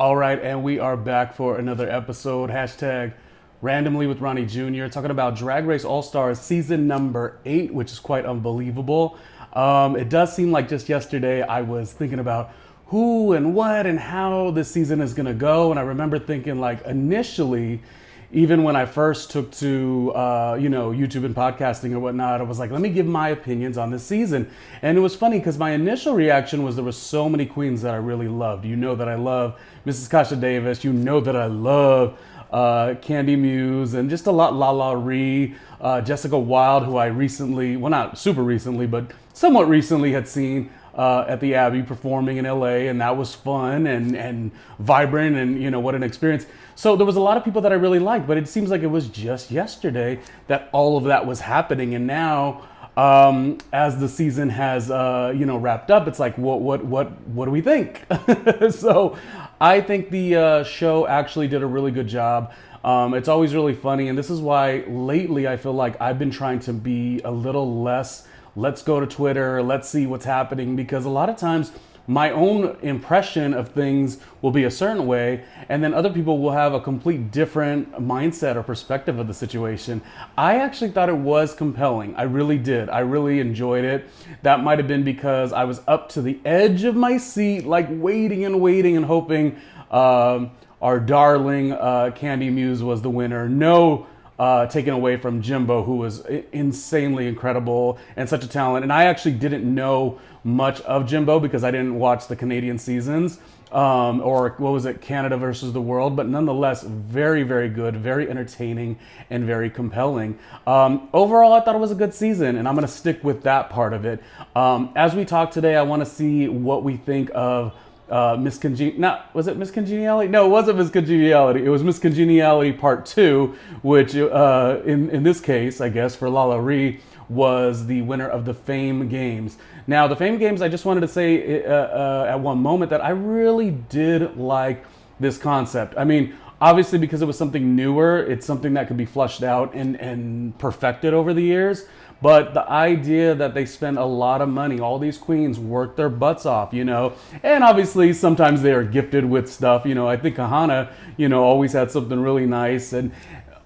All right, and we are back for another episode. Hashtag randomly with Ronnie Jr. talking about Drag Race All-Stars season number 8, which is quite unbelievable. It does seem like just yesterday I was thinking about who and what and how this season is going to go. And I remember thinking like initially, even when I first took to YouTube and podcasting or whatnot, I was like, let me give my opinions on this season. And it was funny because my initial reaction was there were so many queens that I really loved. You know that I love Mrs. Kasha Davis. You know that I love Kandy, Muse, and just a lot. LaLaRi, Jessica Wilde, who I recently, well, not super recently, but somewhat recently had seen at the Abbey performing in LA, and that was fun and vibrant, and what an experience. So there was a lot of people that I really liked, but it seems like it was just yesterday that all of that was happening. And now, as the season has wrapped up, it's like what do we think? So I think the show actually did a really good job. It's always really funny, and this is why lately I feel like I've been trying to be a little less let's go to Twitter, let's see what's happening, because a lot of times my own impression of things will be a certain way, and then other people will have a complete different mindset or perspective of the situation. I actually thought it was compelling. I really did. I really enjoyed it. That might have been because I was up to the edge of my seat, like waiting and hoping our darling Kandy Muse was the winner. No taken away from Jimbo, who was insanely incredible and such a talent. And I actually didn't know much of Jimbo because I didn't watch the Canadian seasons, or what was it, Canada versus the World, but nonetheless, very, very good, very entertaining, and very compelling. Overall, I thought it was a good season, and I'm going to stick with that part of it. As we talk today, I want to see what we think of Miss was it Miss Congeniality? No, it wasn't Miss Congeniality. It was Miss Congeniality Part 2, which in this case, I guess, for LaLaRi, was the winner of the Fame Games. Now, the Fame Games, I just wanted to say at one moment that I really did like this concept. I mean, obviously because it was something newer, it's something that could be flushed out and perfected over the years. But the idea that they spend a lot of money, all these queens work their butts off, and obviously sometimes they are gifted with stuff. I think Kahana, always had something really nice, and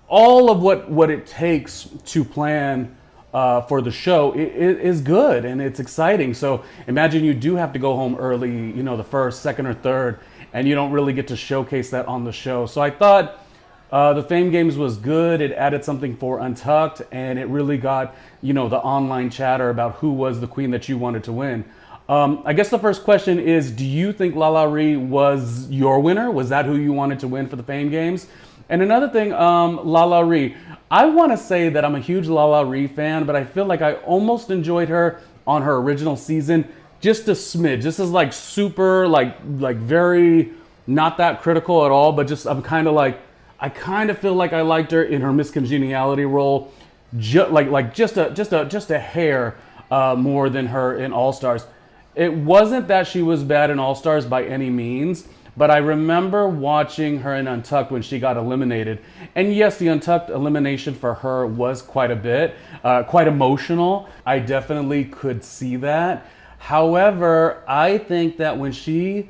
all of what it takes to plan for the show is good and it's exciting. So imagine you do have to go home early, the first, second, or third, and you don't really get to showcase that on the show. So I thought the Fame Games was good. It added something for Untucked, and it really got, the online chatter about who was the queen that you wanted to win. I guess the first question is, do you think LaLaRi was your winner? Was that who you wanted to win for the Fame Games? And another thing, LaLaRi, I want to say that I'm a huge LaLaRi fan, but I feel like I almost enjoyed her on her original season just a smidge. This is like super, like very not that critical at all, but just I kind of feel like I liked her in her Miss Congeniality role, just a hair more than her in All-Stars. It wasn't that she was bad in All-Stars by any means, but I remember watching her in Untucked when she got eliminated. And yes, the Untucked elimination for her was quite a bit, quite emotional. I definitely could see that. However, I think that when she,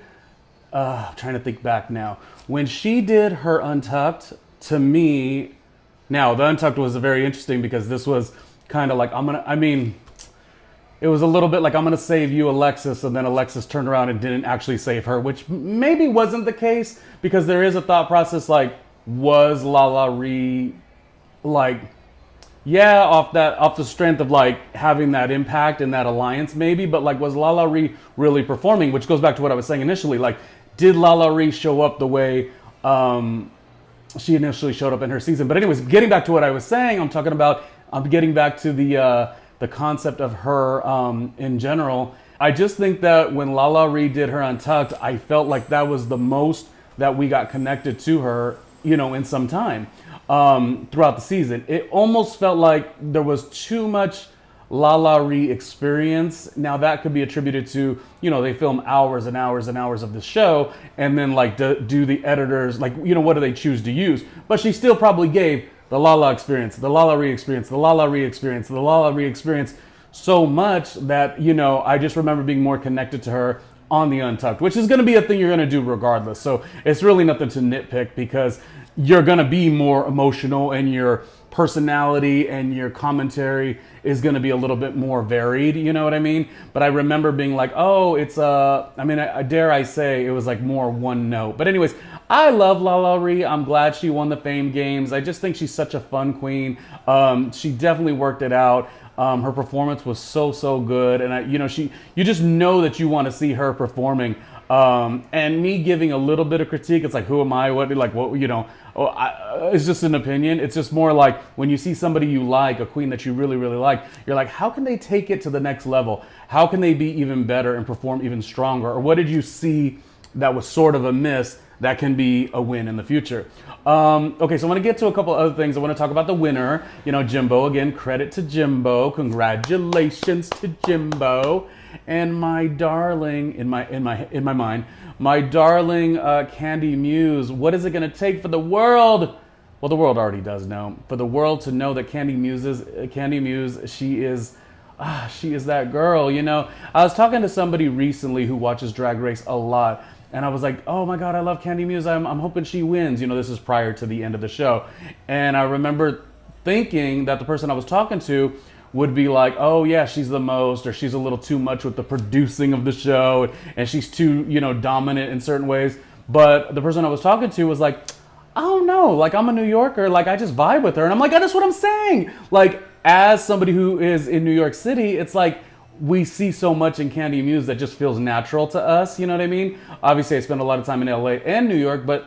I'm trying to think back now, when she did her Untucked, to me, now the Untucked was very interesting because this was kind of like, it was a little bit like, I'm going to save you, Alexis, and then Alexis turned around and didn't actually save her, which maybe wasn't the case, because there is a thought process like, was LaLaRi like, yeah, off the strength of like having that impact and that alliance maybe, but like, was LaLaRi really performing? Which goes back to what I was saying initially, like, did LaLaRi show up the way she initially showed up in her season? But anyways, getting back to what I was saying, I'm getting back to the concept of her in general. I just think that when LaLaRi did her Untucked, I felt like that was the most that we got connected to her, in some time throughout the season. It almost felt like there was too much LaLaRi experience. Now that could be attributed to, they film hours and hours and hours of the show, and then like do the editors, like, what do they choose to use? But she still probably gave the LaLa experience, the LaLaRi experience, the LaLaRi experience, the LaLaRi experience so much that, I just remember being more connected to her on the Untucked, which is going to be a thing you're going to do regardless. So it's really nothing to nitpick because you're going to be more emotional and your personality and your commentary is going to be a little bit more varied, you know what I mean? But I remember being like, oh, it's I dare I say it was like more one note. But anyways, I love LaLaRi. I'm glad she won the Fame Games. I just think she's such a fun queen. She definitely worked it out. Her performance was so good, and you just know that you want to see her performing. And me giving a little bit of critique, it's like, who am I? It's just an opinion. It's just more like when you see somebody you like, a queen that you really like, you're like, how can they take it to the next level? How can they be even better and perform even stronger? Or what did you see that was sort of a miss that can be a win in the future? Okay, so I want to get to a couple other things. I want to talk about the winner. Jimbo, again, credit to Jimbo. Congratulations to Jimbo. And my darling, in my mind, my darling Kandy Muse. What is it going to take for the world? Well, the world already does know. For the world to know that Kandy Muse, she is that girl. I was talking to somebody recently who watches Drag Race a lot. And I was like, oh my God, I love Kandy Muse. I'm hoping she wins. This is prior to the end of the show. And I remember thinking that the person I was talking to would be like, oh yeah, she's the most, or she's a little too much with the producing of the show, and she's too, dominant in certain ways. But the person I was talking to was like, I don't know, like I'm a New Yorker, like I just vibe with her. And I'm like, that's what I'm saying. Like, as somebody who is in New York City, it's like, we see so much in Kandy Muse that just feels natural to us, you know what I mean? Obviously, I spent a lot of time in LA and New York, but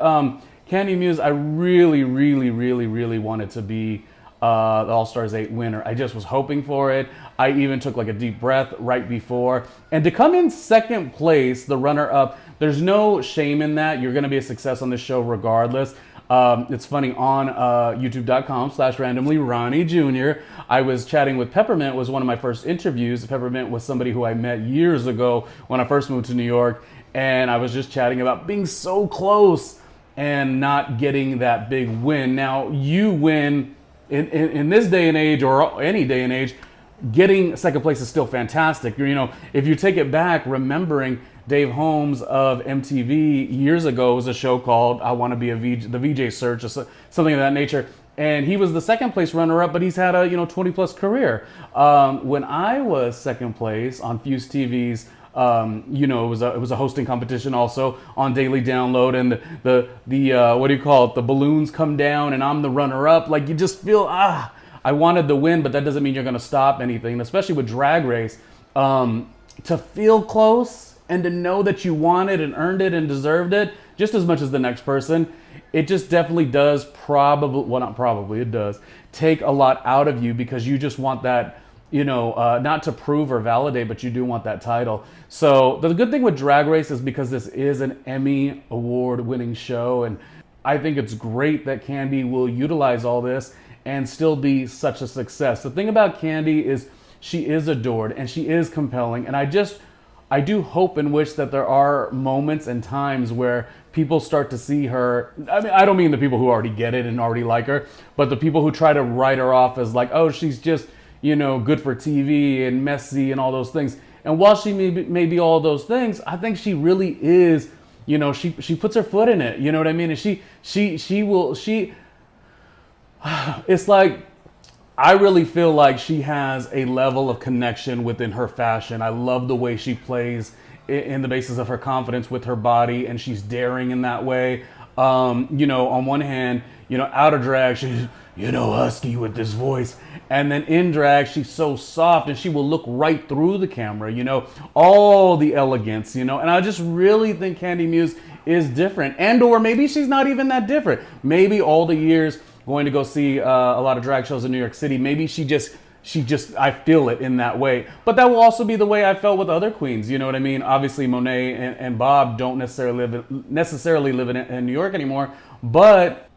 Kandy Muse, I really wanted to be the All-Stars 8 winner. I just was hoping for it. I even took like a deep breath right before. And to come in second place, the runner-up, there's no shame in that. You're going to be a success on this show regardless. It's funny, on youtube.com/RandomlyRJ Jr., I was chatting with Peppermint. Was one of my first interviews. Peppermint was somebody who I met years ago when I first moved to New York. And I was just chatting about being so close and not getting that big win. Now, you win in this day and age, or any day and age, getting second place is still fantastic. If you take it back, remembering Dave Holmes of MTV years ago was a show called I Want to Be a VJ, the VJ Search, or something of that nature. And he was the second place runner up, but he's had a 20 plus career. When I was second place on Fuse TV's, it was a hosting competition also on Daily Download, and the what do you call it? The balloons come down, and I'm the runner up. Like, you just feel I wanted the win, but that doesn't mean you're going to stop anything. Especially with Drag Race, to feel close and to know that you wanted and earned it and deserved it just as much as the next person, it just definitely does it does take a lot out of you, because you just want that, not to prove or validate, but you do want that title. So the good thing with Drag Race is because this is an Emmy award winning show, and I think it's great that Kandy will utilize all this and still be such a success. The thing about Kandy is she is adored and she is compelling, and I do hope and wish that there are moments and times where people start to see her. I mean, I don't mean the people who already get it and already like her, but the people who try to write her off as like, oh, she's just, good for TV and messy and all those things. And while she may be all those things, I think she really is, she puts her foot in it. You know what I mean? And it's like, I really feel like she has a level of connection within her fashion. I love the way she plays in the basis of her confidence with her body, and she's daring in that way. On one hand, out of drag, she's, husky with this voice. And then in drag, she's so soft, and she will look right through the camera, all the elegance, and I just really think Kandy Muse is different. And or maybe she's not even that different. Maybe all the years going to go see a lot of drag shows in New York City, maybe she just, I feel it in that way. But that will also be the way I felt with other queens, you know what I mean? Obviously, Monet and Bob don't necessarily live in New York anymore. But,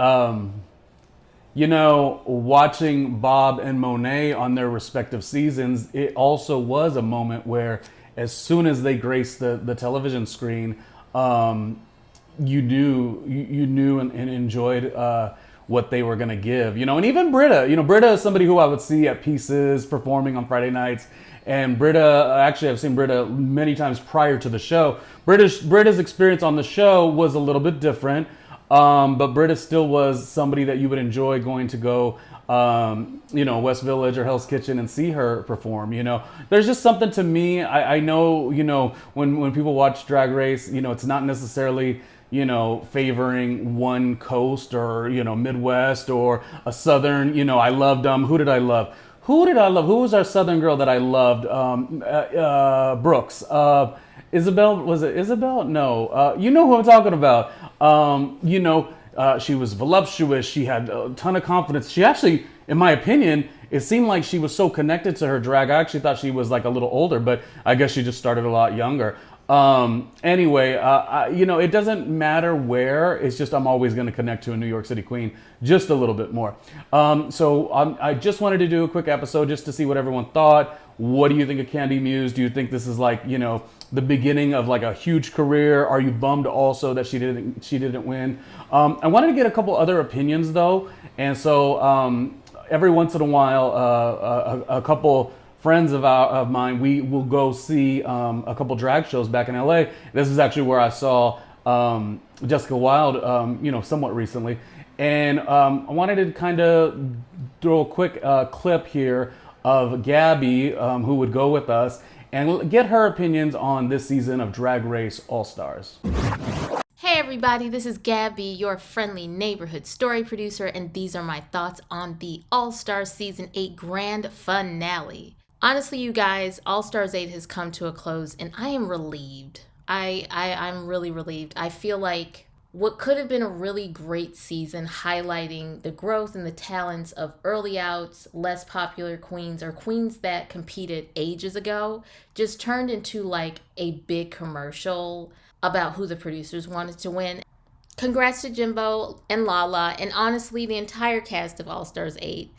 watching Bob and Monet on their respective seasons, it also was a moment where as soon as they graced the television screen, you knew and enjoyed what they were going to give, and even Britta, Britta is somebody who I would see at Pieces performing on Friday nights. And Britta, actually, I've seen Britta many times prior to the show. Britta's experience on the show was a little bit different, but Britta still was somebody that you would enjoy going to go, West Village or Hell's Kitchen and see her perform. There's just something to me. I know, when people watch Drag Race, it's not necessarily favoring one coast or Midwest or a Southern. I loved who did I love? Who was our Southern girl that I loved? Brooks. Isabel, was it Isabel? No. You know who I'm talking about. She was voluptuous. She had a ton of confidence. She actually, in my opinion, it seemed like she was so connected to her drag. I actually thought she was like a little older, but I guess she just started a lot younger. Anyway, it doesn't matter where. It's just I'm always going to connect to a New York City queen just a little bit more. I just wanted to do a quick episode just to see what everyone thought. What do you think of Kandy Muse? Do you think this is like, the beginning of like a huge career? Are you bummed also that she didn't win? I wanted to get a couple other opinions though. And so every once in a while, a couple friends of mine, we will go see a couple drag shows back in LA. This is actually where I saw Jessica Wilde, somewhat recently. And I wanted to kind of throw a quick clip here of Gabby, who would go with us, and get her opinions on this season of Drag Race All-Stars. Hey everybody, this is Gabby, your friendly neighborhood story producer, and these are my thoughts on the All-Stars Season 8 grand finale. Honestly, you guys, All-Stars 8 has come to a close, and I am relieved. I'm really relieved. I feel like what could have been a really great season highlighting the growth and the talents of early outs, less popular queens, or queens that competed ages ago, just turned into like a big commercial about who the producers wanted to win. Congrats to Jimbo and Lala, and honestly, the entire cast of All-Stars 8.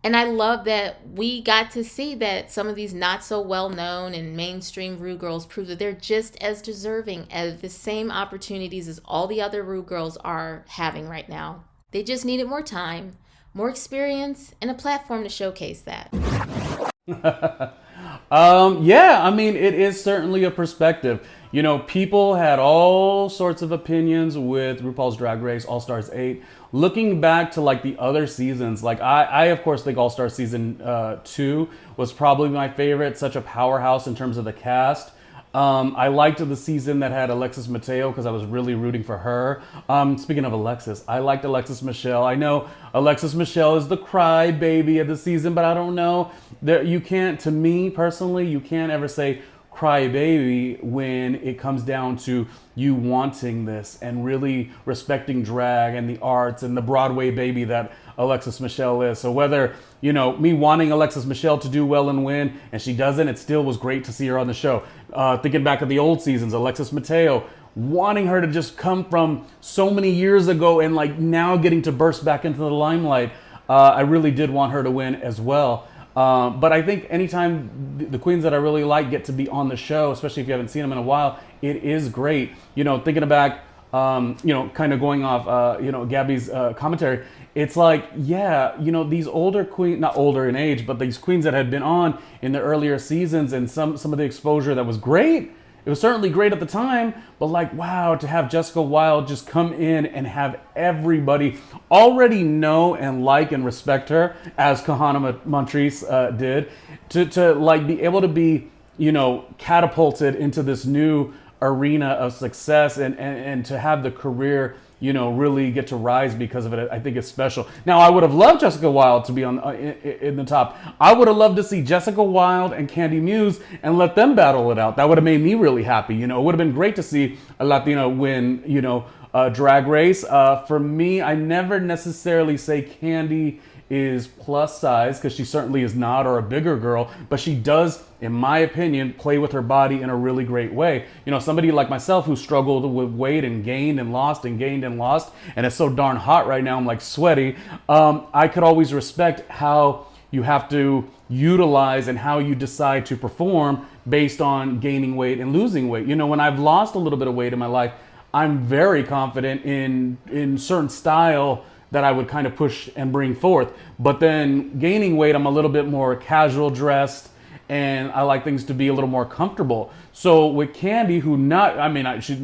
And I love that we got to see that some of these not so well known and mainstream Rue girls prove that they're just as deserving of the same opportunities as all the other Rue girls are having right now. They just needed more time, more experience, and a platform to showcase that. It is certainly a perspective. People had all sorts of opinions with RuPaul's Drag Race All-Stars 8. Looking back to like the other seasons, like I of course think All-Star Season 2 was probably my favorite, such a powerhouse in terms of the cast. I liked the season that had Alexis Mateo because I was really rooting for her. Speaking of Alexis, I liked Alexis Michelle. I know Alexis Michelle is the cry baby of the season, but I don't know. You can't, to me personally, you can't ever say cry baby when it comes down to you wanting this and really respecting drag and the arts and the Broadway baby that Alexis Michelle is. So whether, me wanting Alexis Michelle to do well and win, and she doesn't, it still was great to see her on the show. Thinking back of the old seasons, Alexis Mateo, wanting her to just come from so many years ago and like now getting to burst back into the limelight. I really did want her to win as well. But I think anytime the queens that I really like get to be on the show, especially if you haven't seen them in a while, it is great. Thinking back, kind of going off, Gabby's commentary, it's like, these older queens, not older in age, but these queens that had been on in the earlier seasons and some of the exposure that was great. It was certainly great at the time, but like, wow, to have Jessica Wilde just come in and have everybody already know and like and respect her, as Kahana Montrese did, to like be able to be, catapulted into this new arena of success and to have the career, really get to rise because of it. I think it's special. Now, I would have loved Jessica Wilde to be on in the top. I would have loved to see Jessica Wilde and Kandy Muse and let them battle it out. That would have made me really happy. It would have been great to see a Latina win, Drag Race. For me, I never necessarily say Kandy is plus size, because she certainly is not, or a bigger girl, but she does, in my opinion, play with her body in a really great way. Somebody like myself who struggled with weight and gained and lost and gained and lost, and it's so darn hot right now, I'm like sweaty. I could always respect how you have to utilize and how you decide to perform based on gaining weight and losing weight. When I've lost a little bit of weight in my life, I'm very confident in certain style that I would kind of push and bring forth. But then gaining weight, I'm a little bit more casual dressed, and I like things to be a little more comfortable. So with Kandy, she's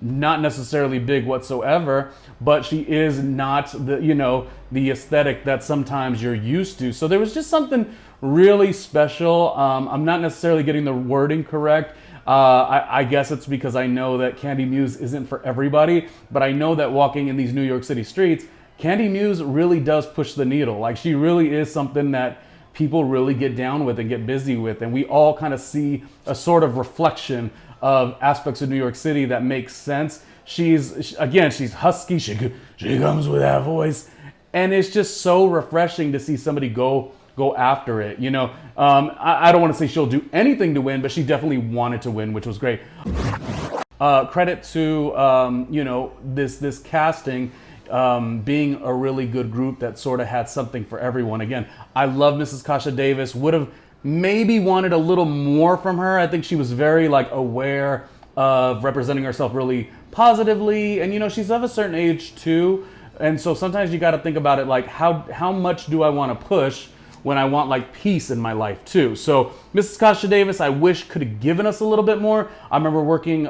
not necessarily big whatsoever, but she is not the aesthetic that sometimes you're used to. So there was just something really special. I'm not necessarily getting the wording correct. I guess it's because I know that Kandy Muse isn't for everybody, but I know that walking in these New York City streets, Kandy Muse really does push the needle. Like, she really is something that people really get down with and get busy with, and we all kind of see a sort of reflection of aspects of New York City that makes sense. She's husky, she comes with that voice, and it's just so refreshing to see somebody go after it. I don't want to say she'll do anything to win, but she definitely wanted to win, which was great. Credit to this casting being a really good group that sort of had something for everyone. Again, I love Mrs. Kasha Davis. Would have maybe wanted a little more from her. I think she was very aware of representing herself really positively, and she's of a certain age too, and so sometimes you got to think about it like how much do I want to push when I want peace in my life too. So Mrs. Kasha Davis, I wish could have given us a little bit more. I remember working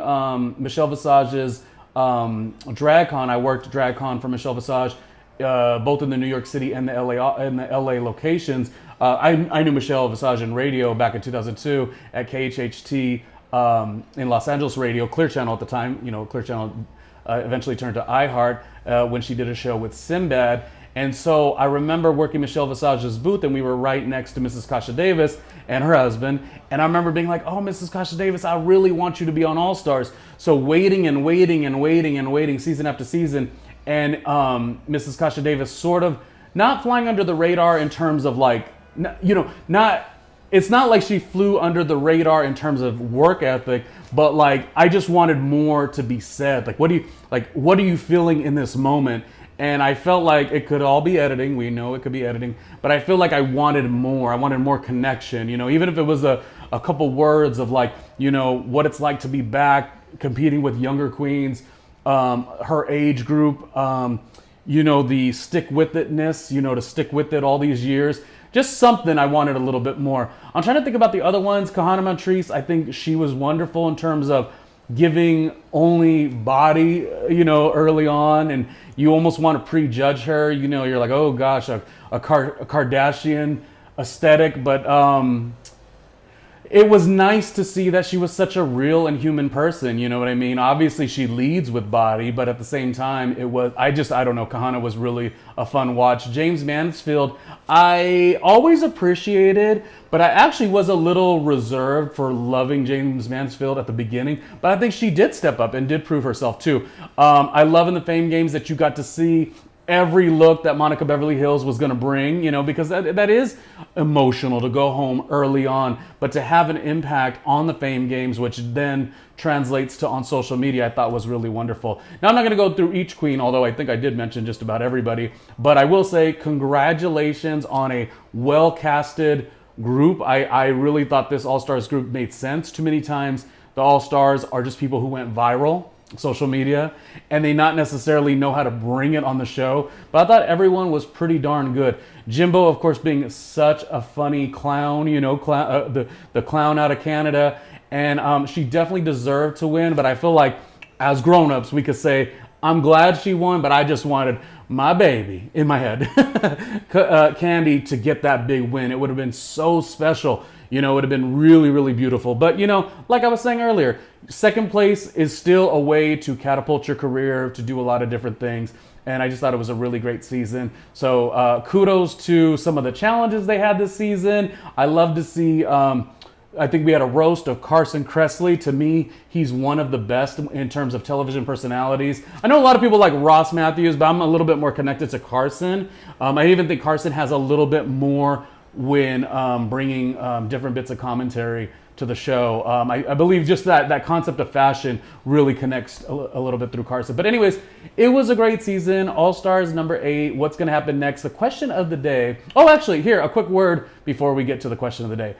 Michelle Visage's DragCon. I worked DragCon for Michelle Visage, both in the New York City and the LA locations. I knew Michelle Visage in radio back in 2002 at KHHT in Los Angeles radio, Clear Channel at the time. Clear Channel eventually turned to iHeart when she did a show with Sinbad. And so I remember working Michelle Visage's booth, and we were right next to Mrs. Kasha Davis and her husband. And I remember being like, oh, Mrs. Kasha Davis, I really want you to be on All Stars. So waiting and waiting and waiting and waiting season after season. And Mrs. Kasha Davis sort of not flying under the radar in terms of it's not like she flew under the radar in terms of work ethic, but I just wanted more to be said. What are you feeling in this moment? And I felt like it could all be editing. We know it could be editing, but I feel like I wanted more. I wanted more connection, even if it was a couple words of what it's like to be back competing with younger queens, her age group, the stick with itness, to stick with it all these years. Just something I wanted a little bit more. I'm trying to think about the other ones. Kahana Montrese, I think she was wonderful in terms of giving only body, early on, and you almost want to prejudge her. You're like, oh gosh, a Kardashian aesthetic, but it was nice to see that she was such a real and human person. You know what I mean? Obviously, she leads with body, but at the same time, I don't know. Kahana was really a fun watch. James Mansfield, I always appreciated, but I actually was a little reserved for loving James Mansfield at the beginning. But I think she did step up and did prove herself too. I love in the Fame Games that you got to see every look that Monica Beverly Hills was going to bring, because that is emotional to go home early on, but to have an impact on the Fame Games, which then translates to on social media, I thought was really wonderful. Now, I'm not going to go through each queen, although I think I did mention just about everybody, but I will say congratulations on a well-casted group. I really thought this All-Stars group made sense. Too many times the All-Stars are just people who went viral, social media, and they not necessarily know how to bring it on the show, but I thought everyone was pretty darn good. Jimbo, of course, being such a funny clown, the clown out of Canada, and she definitely deserved to win, but I feel like as grown-ups we could say I'm glad she won, but I just wanted my baby in my head, Kandy, to get that big win. It would have been so special. It would have been really, really beautiful. But, like I was saying earlier, second place is still a way to catapult your career, to do a lot of different things. And I just thought it was a really great season. So kudos to some of the challenges they had this season. I love to see, I think we had a roast of Carson Kressley. To me, he's one of the best in terms of television personalities. I know a lot of people like Ross Matthews, but I'm a little bit more connected to Carson. I even think Carson has a little bit more when bringing different bits of commentary to the show. I believe just that concept of fashion really connects a little bit through Carson. But anyways, it was a great season. All-Stars number 8. What's going to happen next? The question of the day. Oh, actually, here, a quick word before we get to the question of the day.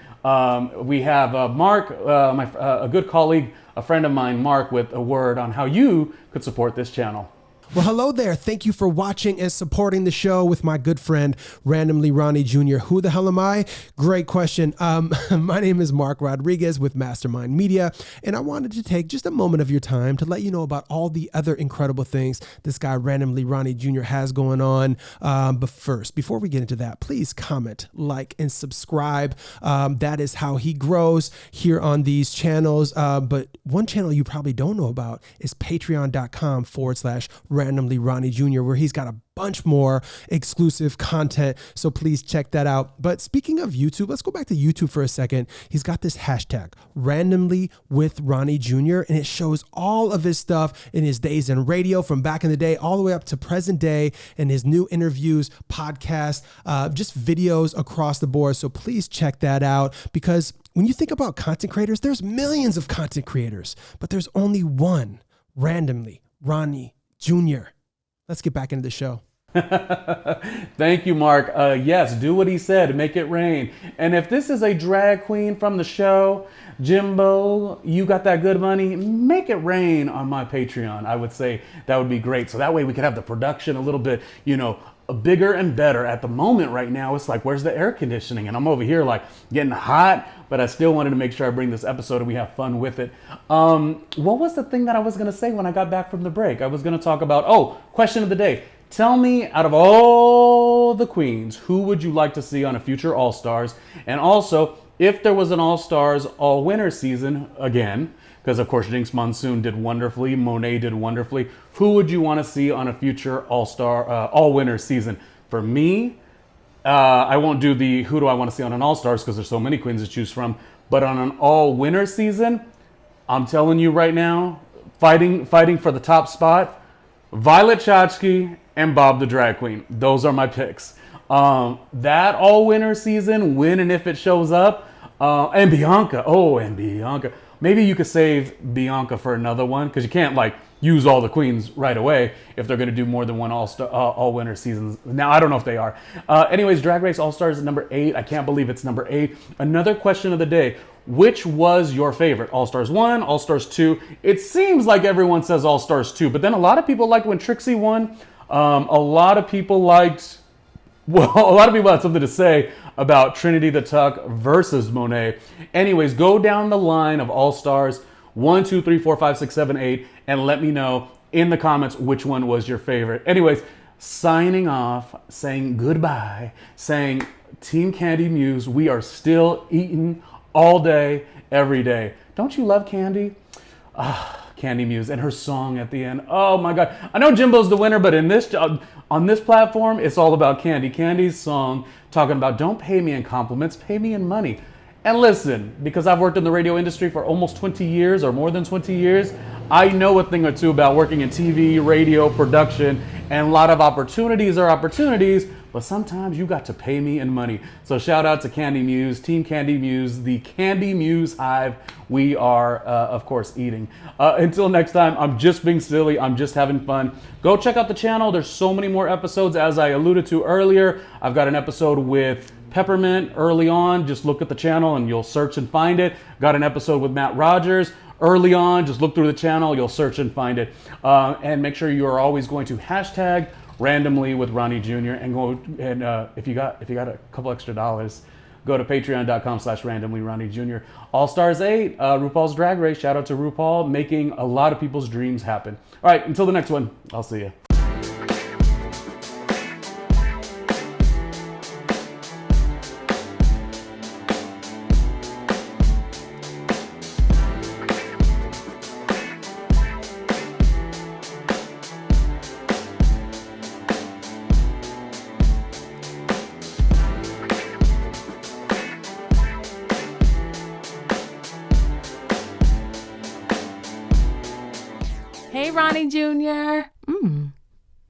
We have Mark, a good colleague, a friend of mine, Mark, with a word on how you could support this channel. Well, hello there. Thank you for watching and supporting the show with my good friend, RandomlyRJ Jr. Who the hell am I? Great question. My name is Mark Rodriguez with Mastermind Media, and I wanted to take just a moment of your time to let you know about all the other incredible things this guy, RandomlyRJ Jr. has going on. But first, before we get into that, please comment, like, and subscribe. That is how he grows here on these channels. But one channel you probably don't know about is patreon.com/RandomlyRJ Jr., where he's got a bunch more exclusive content. So please check that out. But speaking of YouTube, let's go back to YouTube for a second. He's got this hashtag randomly with Ronnie Jr. and it shows all of his stuff in his days in radio from back in the day, all the way up to present day, and his new interviews, podcasts, just videos across the board. So please check that out, because when you think about content creators, there's millions of content creators, but there's only one, Randomly Ronnie Jr. Let's get back into the show. Thank you, Mark. Yes, do what he said. Make it rain. And if this is a drag queen from the show, Jimbo, you got that good money, make it rain on my Patreon. I would say that would be great. So that way we could have the production a little bit, bigger and better. At the moment right now, it's like, where's the air conditioning? And I'm over here like getting hot, but I still wanted to make sure I bring this episode and we have fun with it. What was the thing that I was going to say when I got back from the break? I was going to talk about, question of the day. Tell me, out of all the queens, who would you like to see on a future All-Stars? And also, if there was an All-Stars all-winner season again, because of course Jinx Monsoon did wonderfully, Monet did wonderfully, who would you want to see on a future All-Star, all-winner season? For me, I won't do the who do I want to see on an All-Stars because there's so many queens to choose from, but on an all-winner season, I'm telling you right now, fighting for the top spot, Violet Chachki and Bob the Drag Queen. Those are my picks. That all-winner season, when and if it shows up, and Bianca. And Bianca. Maybe you could save Bianca for another one, because you can't use all the queens right away if they're going to do more than one all-winner seasons. Now, I don't know if they are. Anyways, Drag Race All-Stars number 8. I can't believe it's number 8. Another question of the day. Which was your favorite? All-Stars 1, All-Stars 2. It seems like everyone says All-Stars 2, but then a lot of people liked when Trixie won. A lot of people had something to say about Trinity the Tuck versus Monet. Anyways, go down the line of All-Stars 1, 2, 3, 4, 5, 6, 7, 8, and let me know in the comments which one was your favorite. Anyways, signing off, saying goodbye, saying Team Kandy Muse, we are still eating all day, every day. Don't you love Kandy? Kandy Muse and her song at the end. Oh my God. I know Jimbo's the winner, but in this on this platform, it's all about Kandy. Kandy's song talking about don't pay me in compliments, pay me in money. And listen, because I've worked in the radio industry for almost 20 years or more than 20 years, I know a thing or two about working in TV, radio, production, and a lot of opportunities are opportunities, but sometimes you got to pay me in money. So shout out to Kandy Muse, Team Kandy Muse, the Kandy Muse Hive. We are, of course, eating. Until next time, I'm just being silly. I'm just having fun. Go check out the channel. There's so many more episodes, as I alluded to earlier. I've got an episode with Peppermint early on. Just look at the channel and you'll search and find it. Got an episode with Matt Rogers early on. Just look through the channel. You'll search and find it. And make sure you are always going to hashtag randomly with Ronnie Jr. and go and if you got a couple extra dollars, go to patreon.com/randomlyRJ Jr. All-Stars 8, RuPaul's Drag Race. Shout out to RuPaul, making a lot of people's dreams happen. All right, until the next one, I'll see you. Hey, Ronnie Jr.